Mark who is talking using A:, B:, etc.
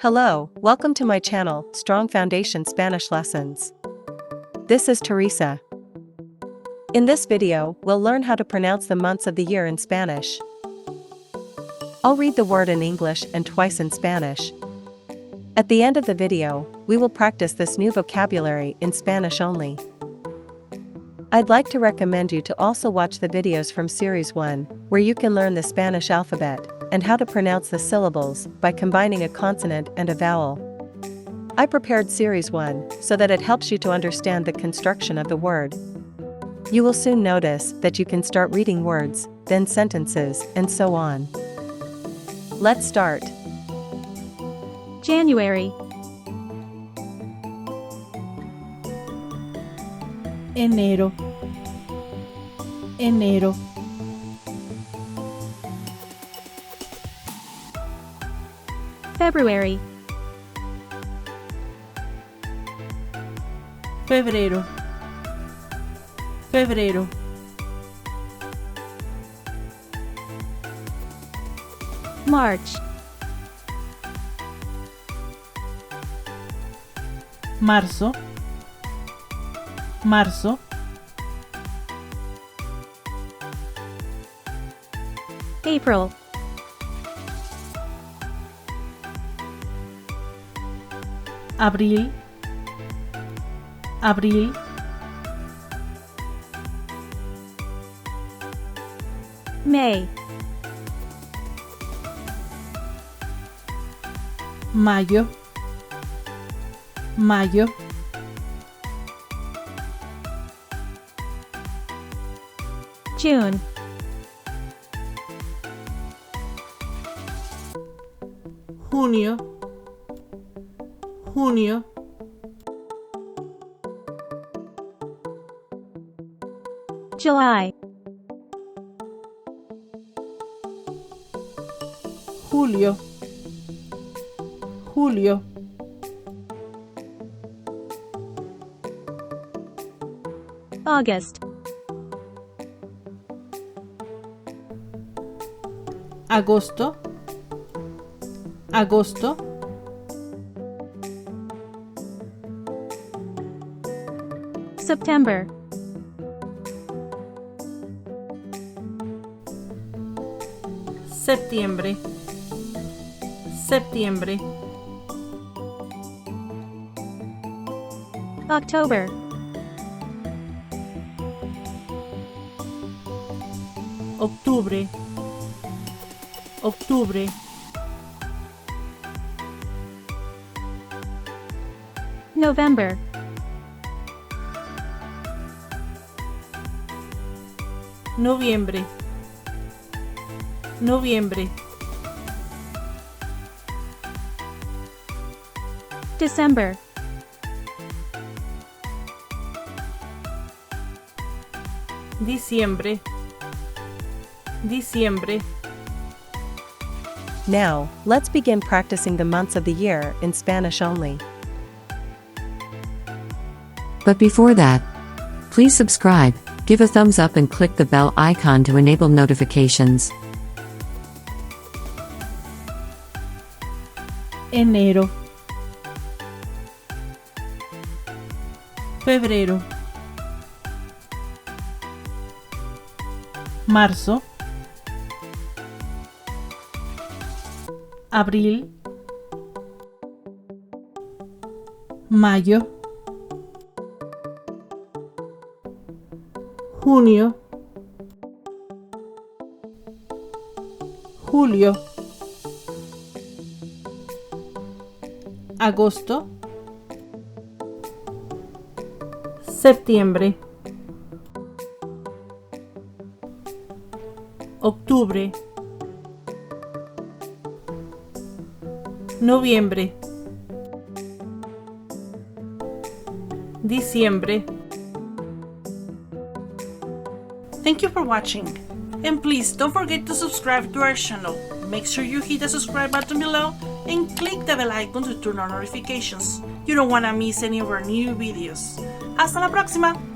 A: Hello, welcome to my channel, Strong Foundation Spanish Lessons. This is Teresa. In this video, we'll learn how to pronounce the months of the year in Spanish. I'll read the word in English and twice in Spanish. At the end of the video, we will practice this new vocabulary in Spanish only. I'd like to recommend you to also watch the videos from Series 1, where you can learn the Spanish alphabet and how to pronounce the syllables by combining a consonant and a vowel. I prepared Series 1 so that it helps you to understand the construction of the word. You will soon notice that you can start reading words, then sentences, and so on. Let's start.
B: January,
C: enero, enero,
B: February,
C: febrero, febrero,
B: March,
C: marzo, marzo,
B: April,
C: abril, abril,
B: May,
C: mayo, mayo,
B: June,
C: junio, junio,
B: July,
C: julio, julio,
B: August,
C: agosto, agosto,
B: September,
C: septiembre, septiembre,
B: October,
C: octubre, octubre,
B: November,
C: noviembre, noviembre,
B: December,
C: diciembre, diciembre.
A: Now, let's begin practicing the months of the year in Spanish only.
D: But before that, please subscribe, give a thumbs up and click the bell icon to enable notifications.
C: Enero, febrero, marzo, abril, mayo, junio, julio, agosto, septiembre, octubre, noviembre, diciembre. Thank you for watching, and please don't forget to subscribe to our channel. Make sure you hit the subscribe button below and click the bell icon to turn on notifications. You don't want to miss any of our new videos. Hasta la próxima!